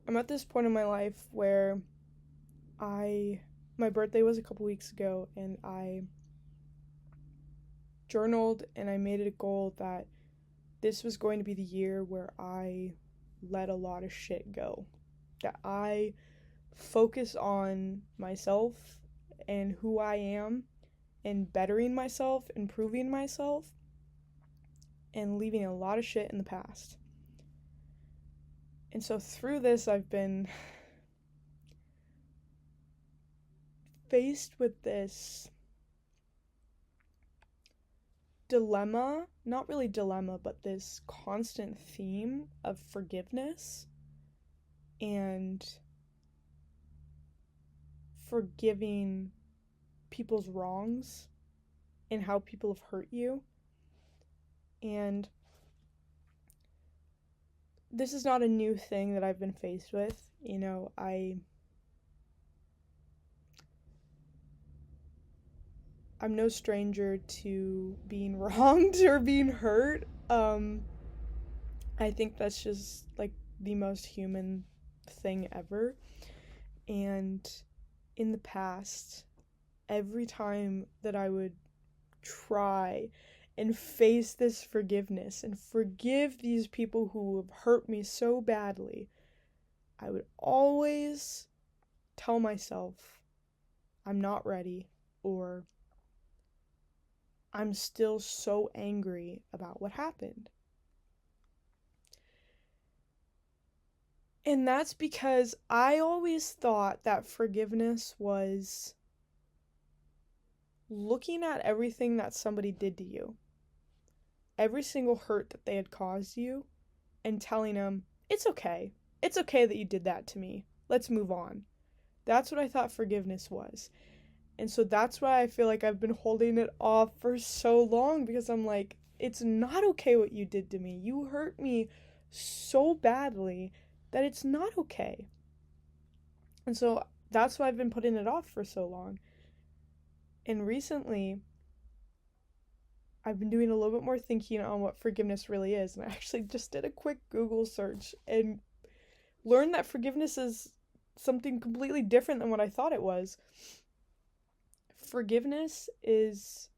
I'm at this point in my life where I my birthday was a couple weeks ago, and I journaled and I made it a goal that this was going to be the year where I let a lot of shit go. That I focus on myself and who I am and bettering myself, improving myself, and leaving a lot of shit in the past. And so through this, I've been faced with this dilemma, not really dilemma, but this constant theme of forgiveness and forgiving people's wrongs and how people have hurt you. And this is not a new thing that I've been faced with. I'm no stranger to being wronged or being hurt. I think that's just like the most human thing ever. And in the past, every time that I would try and face this forgiveness and forgive these people who have hurt me so badly, I would always tell myself, I'm not ready, or I'm still so angry about what happened. And that's because I always thought that forgiveness was looking at everything that somebody did to you, every single hurt that they had caused you, and telling them, it's okay. It's okay that you did that to me. Let's move on. That's what I thought forgiveness was. And so that's why I feel like I've been holding it off for so long, because I'm like, it's not okay what you did to me. You hurt me so badly that it's not okay. And so that's why I've been putting it off for so long. And recently, I've been doing a little bit more thinking on what forgiveness really is. And I actually just did a quick Google search and learned that forgiveness is something completely different than what I thought it was. Forgiveness is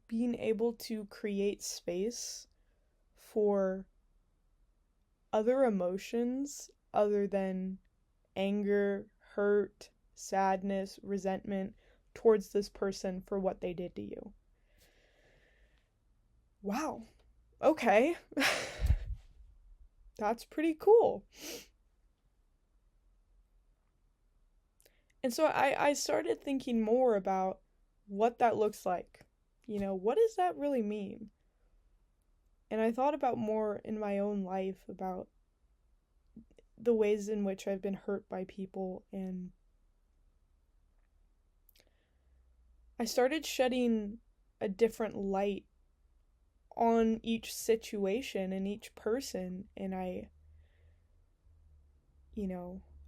being able to create space for other emotions other than anger, hurt, sadness, resentment towards this person for what they did to you. Wow. Okay. That's pretty cool. And so I started thinking more about what that looks like. What does that really mean? And I thought about more in my own life about the ways in which I've been hurt by people, and I started shedding a different light on each situation and each person. And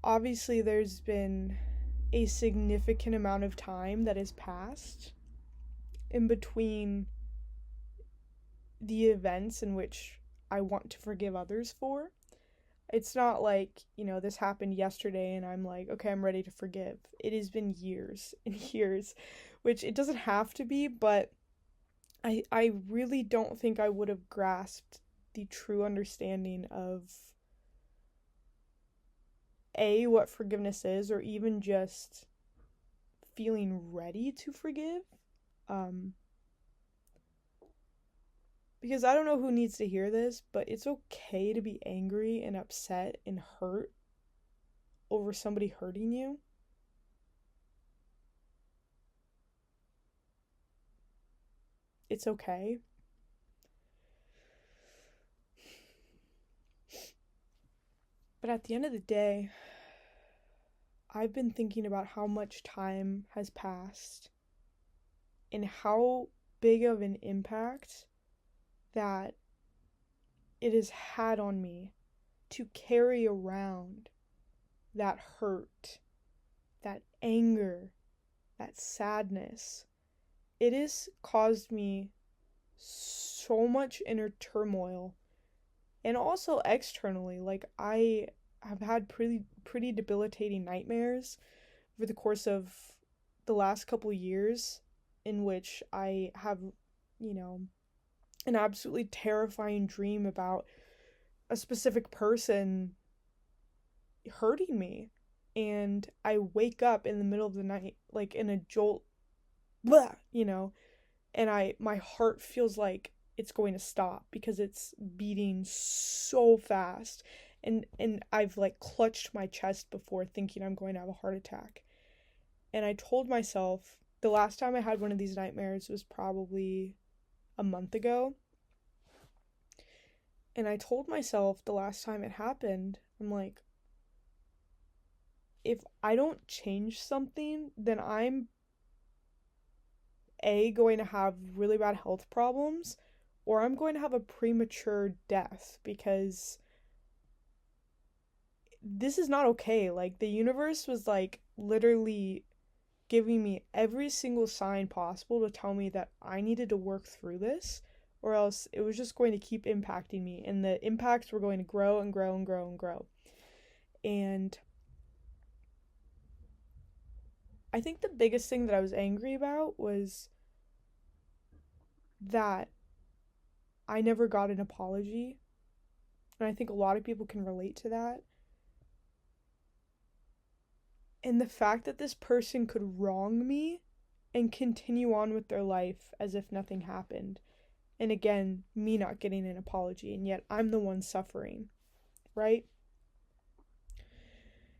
obviously there's been a significant amount of time that has passed in between the events in which I want to forgive others for. It's not like, this happened yesterday and I'm like, okay, I'm ready to forgive. It has been years and years, which it doesn't have to be, but I really don't think I would have grasped the true understanding of what forgiveness is, or even just feeling ready to forgive. Because I don't know who needs to hear this, but it's okay to be angry and upset and hurt over somebody hurting you. It's okay. But at the end of the day, I've been thinking about how much time has passed and how big of an impact that it has had on me to carry around that hurt, that anger, that sadness. It has caused me so much inner turmoil, and also externally. Like, I I've had pretty debilitating nightmares over the course of the last couple years, in which I have, you know, an absolutely terrifying dream about a specific person hurting me. And I wake up in the middle of the night, like in a jolt, blah, and my heart feels like it's going to stop because it's beating so fast. And I've like clutched my chest before thinking I'm going to have a heart attack. And I told myself the last time I had one of these nightmares was probably a month ago. And I told myself the last time it happened, I'm like, if I don't change something, then I'm going to have really bad health problems, or I'm going to have a premature death, because this is not okay. Like, the universe was like literally giving me every single sign possible to tell me that I needed to work through this, or else it was just going to keep impacting me, and the impacts were going to grow and grow and grow and grow. And I think the biggest thing that I was angry about was that I never got an apology. And I think a lot of people can relate to that. And the fact that this person could wrong me and continue on with their life as if nothing happened. And again, me not getting an apology, and yet I'm the one suffering, right?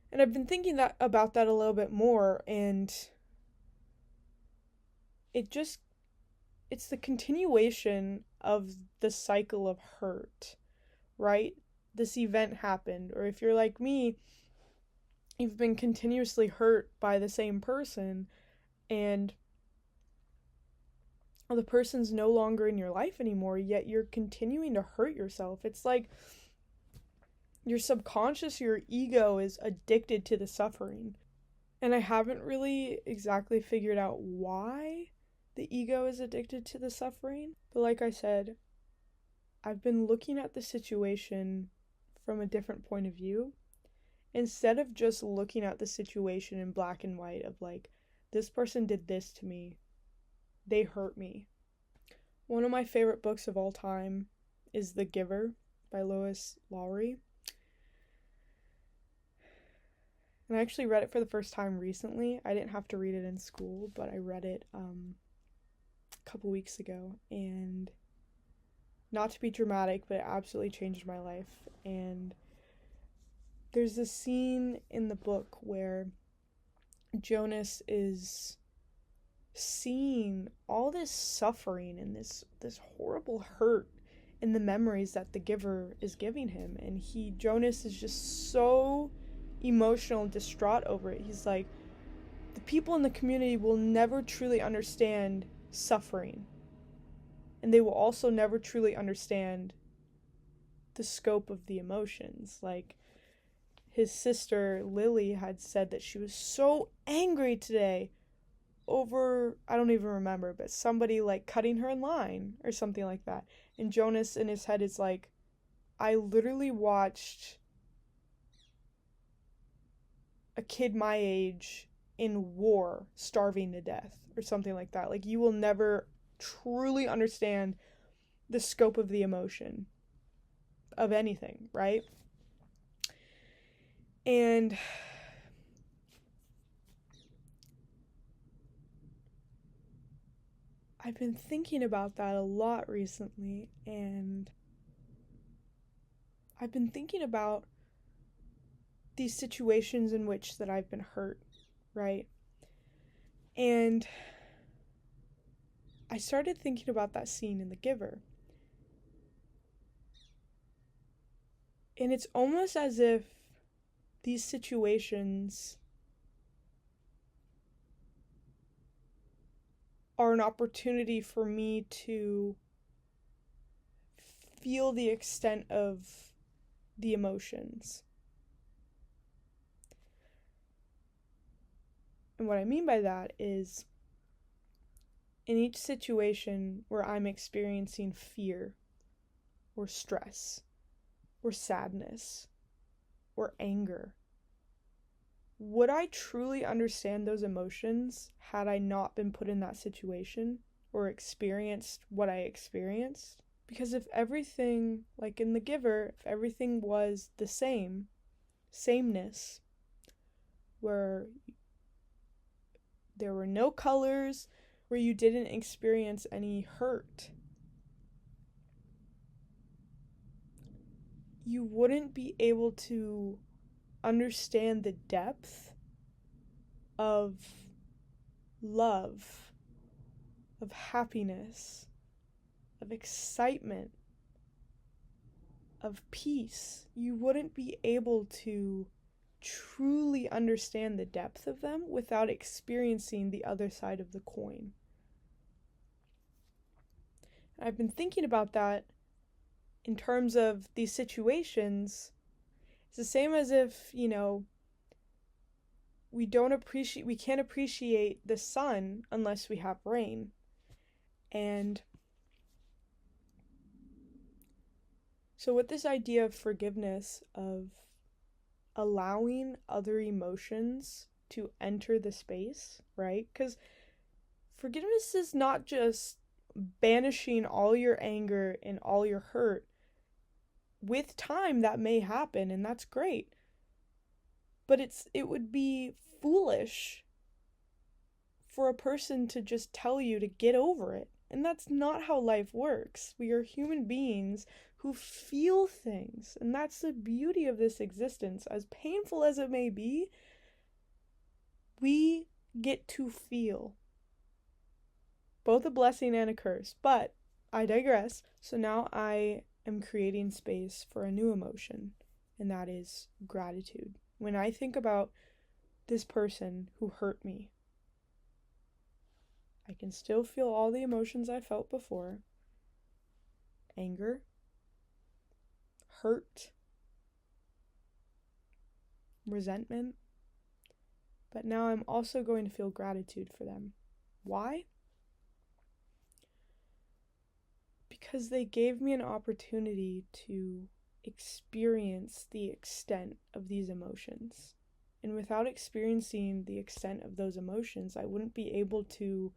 And I've been thinking about that a little bit more, and it's the continuation of the cycle of hurt, right? This event happened, or if you're like me, you've been continuously hurt by the same person, and the person's no longer in your life anymore, yet you're continuing to hurt yourself. It's like your subconscious, your ego is addicted to the suffering. And I haven't really exactly figured out why the ego is addicted to the suffering. But like I said, I've been looking at the situation from a different point of view. Instead of just looking at the situation in black and white of like, this person did this to me, they hurt me. One of my favorite books of all time is The Giver by Lois Lowry. And I actually read it for the first time recently. I didn't have to read it in school, but I read it a couple weeks ago. And not to be dramatic, but it absolutely changed my life. And there's this scene in the book where Jonas is seeing all this suffering and this horrible hurt in the memories that the giver is giving him, and Jonas is just so emotional and distraught over it. He's like, the people in the community will never truly understand suffering, and they will also never truly understand the scope of the emotions. Like, his sister Lily had said that she was so angry today over, I don't even remember, but somebody like cutting her in line or something like that. And Jonas in his head is like, I literally watched a kid my age in war starving to death or something like that. Like, you will never truly understand the scope of the emotion of anything, right? And I've been thinking about that a lot recently, and I've been thinking about these situations in which that I've been hurt, right? And I started thinking about that scene in The Giver. And it's almost as if these situations are an opportunity for me to feel the extent of the emotions. And what I mean by that is, in each situation where I'm experiencing fear or stress or sadness or anger. Would I truly understand those emotions had I not been put in that situation or experienced what I experienced? Because if everything, like in The Giver, if everything was the same, sameness, where there were no colors, where you didn't experience any hurt, you wouldn't be able to understand the depth of love, of happiness, of excitement, of peace. You wouldn't be able to truly understand the depth of them without experiencing the other side of the coin. And I've been thinking about that in terms of these situations. It's the same as if, we can't appreciate the sun unless we have rain. And so with this idea of forgiveness, of allowing other emotions to enter the space, right? Because forgiveness is not just banishing all your anger and all your hurt. With time, that may happen, and that's great. But it would be foolish for a person to just tell you to get over it. And that's not how life works. We are human beings who feel things. And that's the beauty of this existence. As painful as it may be, we get to feel. Both a blessing and a curse. But I digress. So now I am creating space for a new emotion, and that is gratitude. When I think about this person who hurt me, I can still feel all the emotions I felt before: anger, hurt, resentment. But now I'm also going to feel gratitude for them. Why? Because they gave me an opportunity to experience the extent of these emotions. And without experiencing the extent of those emotions, I wouldn't be able to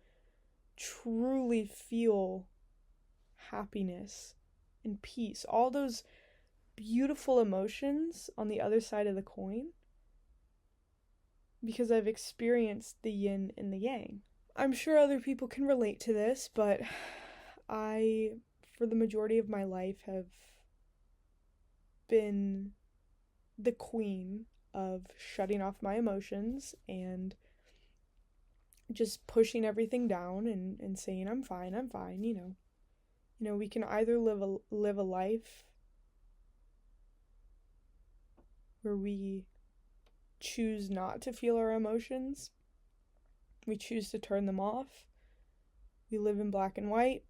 truly feel happiness and peace, all those beautiful emotions on the other side of the coin, because I've experienced the yin and the yang. I'm sure other people can relate to this, but I, for the majority of my life, have been the queen of shutting off my emotions and just pushing everything down and saying, I'm fine, we can either live a life where we choose not to feel our emotions, we choose to turn them off, we live in black and white,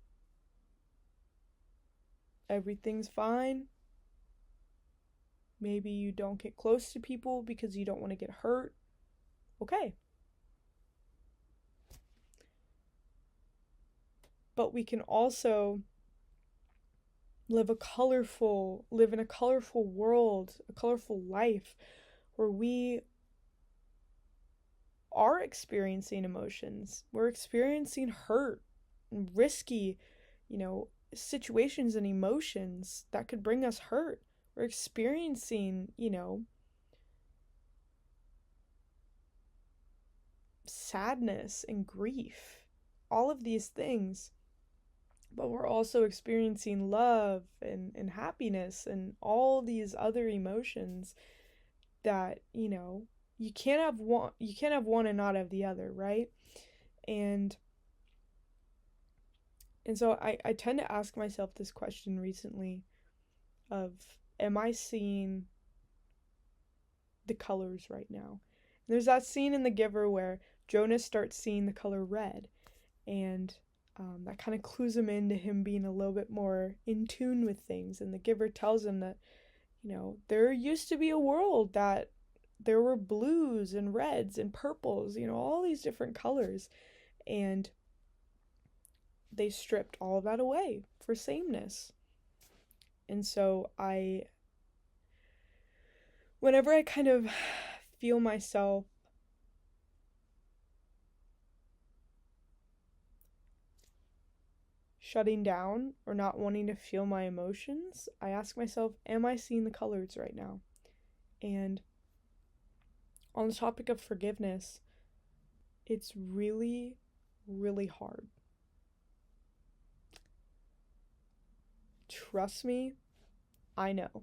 everything's fine. Maybe you don't get close to people because you don't want to get hurt. Okay. But we can also live in a colorful world, a colorful life where we are experiencing emotions. We're experiencing hurt and risky, situations and emotions that could bring us hurt. We're experiencing, sadness and grief, all of these things. But we're also experiencing love and happiness and all these other emotions that, you can't have one and not have the other, right? And so I tend to ask myself this question recently of, am I seeing the colors right now? And there's that scene in The Giver where Jonas starts seeing the color red, and that kind of clues him into him being a little bit more in tune with things. And The Giver tells him that, there used to be a world that there were blues and reds and purples, all these different colors. And they stripped all of that away for sameness. And so whenever I kind of feel myself shutting down or not wanting to feel my emotions, I ask myself, am I seeing the colors right now? And on the topic of forgiveness, it's really, really hard. Trust me, I know.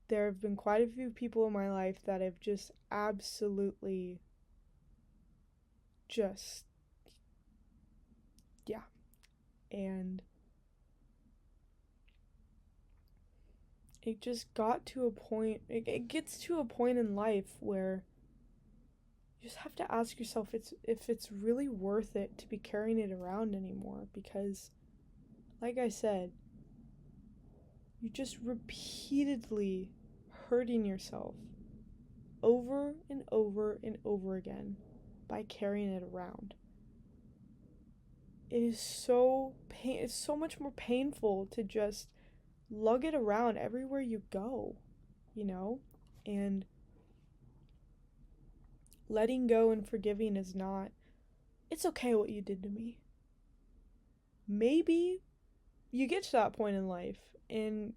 There have been quite a few people in my life that have just absolutely just, yeah. And it just got to a point, it gets to a point in life where you just have to ask yourself if it's really worth it to be carrying it around anymore, because like I said, you're just repeatedly hurting yourself over and over and over again by carrying it around. It's so much more painful to just lug it around everywhere you go, you know? And letting go and forgiving is not, it's okay what you did to me. Maybe you get to that point in life and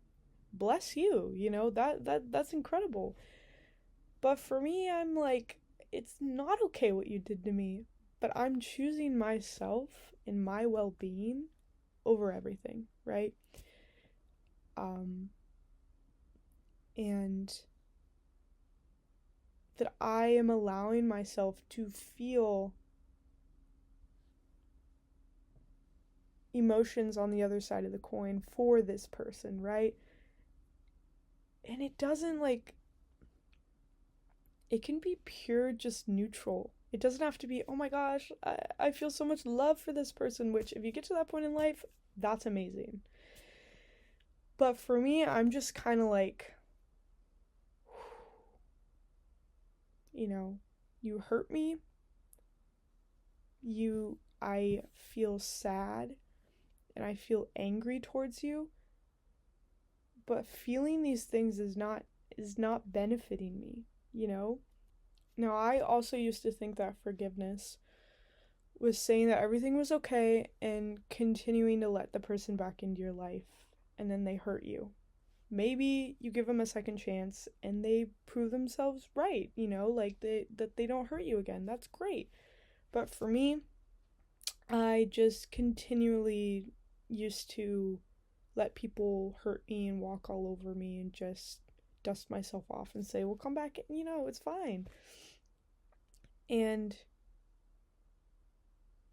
bless you, that's incredible. But for me, I'm like, it's not okay what you did to me, but I'm choosing myself and my well-being over everything, right? And that I am allowing myself to feel emotions on the other side of the coin for this person, right? And it doesn't it can be pure, just neutral. It doesn't have to be, oh my gosh, I feel so much love for this person, which if you get to that point in life, that's amazing. But for me, I'm just kind of like, you hurt me. I feel sad and I feel angry towards you. But feeling these things is not benefiting me, you know? Now, I also used to think that forgiveness was saying that everything was okay and continuing to let the person back into your life and then they hurt you. Maybe you give them a second chance and they prove themselves right, that they don't hurt you again. That's great. But for me, I just continually used to let people hurt me and walk all over me and just dust myself off and say, well, come back, it's fine. And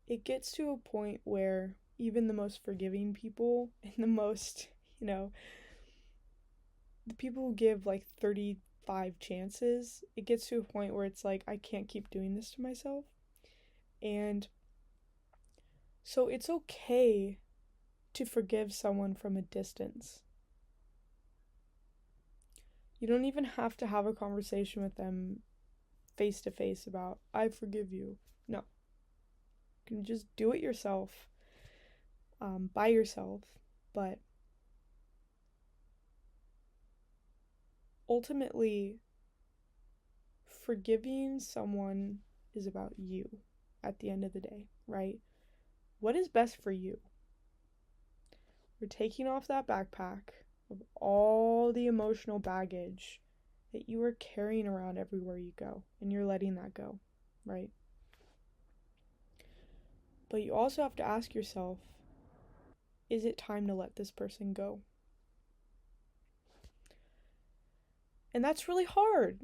it gets to a point where even the most forgiving people and the most, the people who give like 35 chances, it gets to a point where it's like, I can't keep doing this to myself. And so it's okay to forgive someone from a distance. You don't even have to have a conversation with them face to face about, I forgive you. No. You can just do it yourself, by yourself. But ultimately, forgiving someone is about you at the end of the day, right? What is best for you? We're taking off that backpack of all the emotional baggage that you are carrying around everywhere you go, and you're letting that go, right? But you also have to ask yourself, is it time to let this person go? And that's really hard,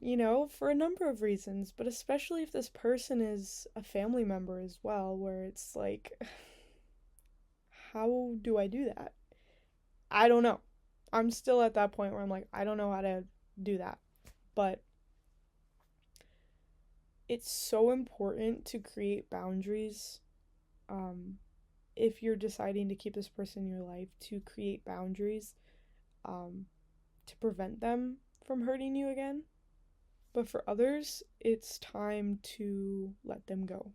for a number of reasons, but especially if this person is a family member as well, where it's like, how do I do that? I don't know. I'm still at that point where I'm like, I don't know how to do that. But it's so important to create boundaries. If you're deciding to keep this person in your life, to create boundaries, to prevent them from hurting you again. But for others, it's time to let them go.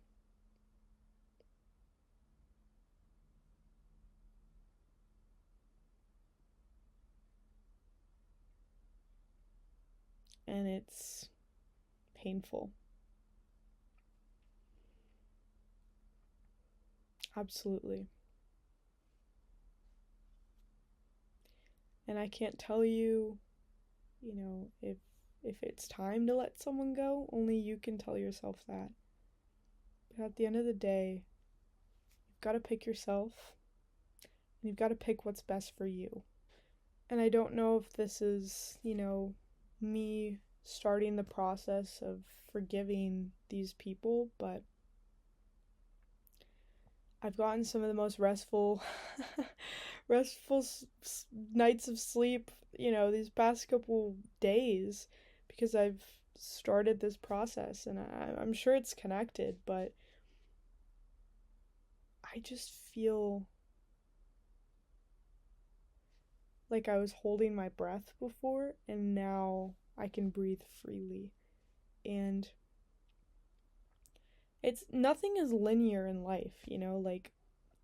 it's painful. Absolutely. And I can't tell you, if it's time to let someone go, only you can tell yourself that. But at the end of the day, you've got to pick yourself, and you've got to pick what's best for you. And I don't know if this is, me starting the process of forgiving these people, but I've gotten some of the most restful restful nights of sleep, these past couple days because I've started this process, and I'm sure it's connected, but I just feel like I was holding my breath before, and now I can breathe freely. And it's nothing is linear in life, like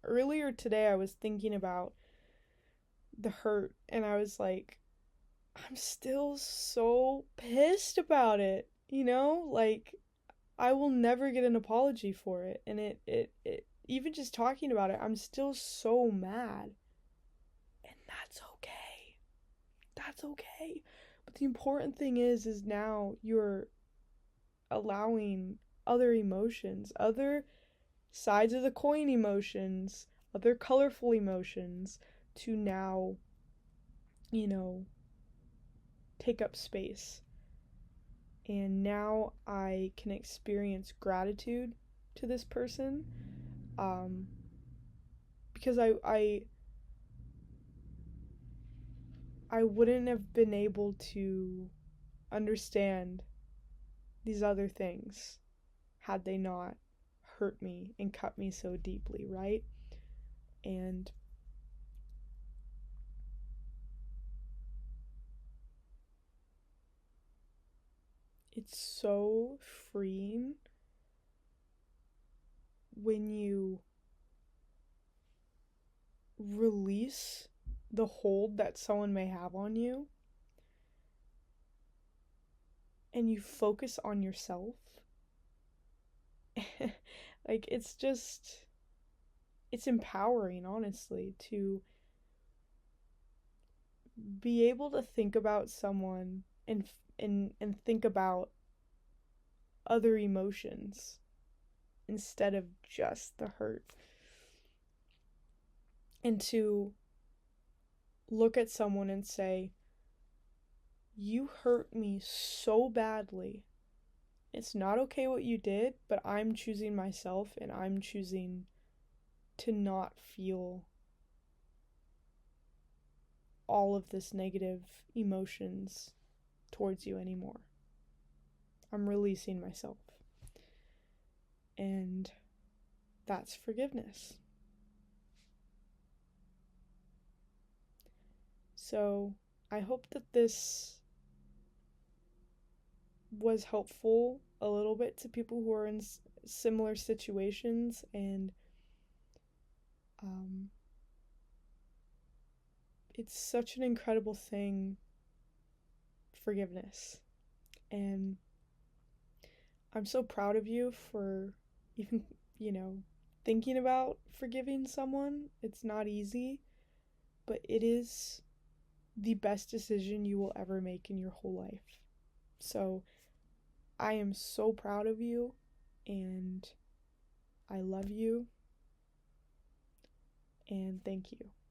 earlier today I was thinking about the hurt, and I was like, I'm still so pissed about it, like I will never get an apology for it, and it even just talking about it, I'm still so mad. And that's okay. That's okay. But the important thing is now you're allowing other emotions, other sides of the coin emotions, other colorful emotions to now, you know, take up space. And now I can experience gratitude to this person, um, because I wouldn't have been able to understand these other things had they not hurt me and cut me so deeply, right? And it's so freeing when you release the hold that someone may have on you and you focus on yourself. Like, it's empowering, honestly, to be able to think about someone and think about other emotions instead of just the hurt, and to look at someone and say, you hurt me so badly. It's not okay what you did, but I'm choosing myself, and I'm choosing to not feel all of this negative emotions towards you anymore. I'm releasing myself. And that's forgiveness. So I hope that this was helpful a little bit to people who are in similar situations, and um, it's such an incredible thing, forgiveness. And I'm so proud of you for even, thinking about forgiving someone. It's not easy, but it is the best decision you will ever make in your whole life. So I am so proud of you, and I love you, and thank you.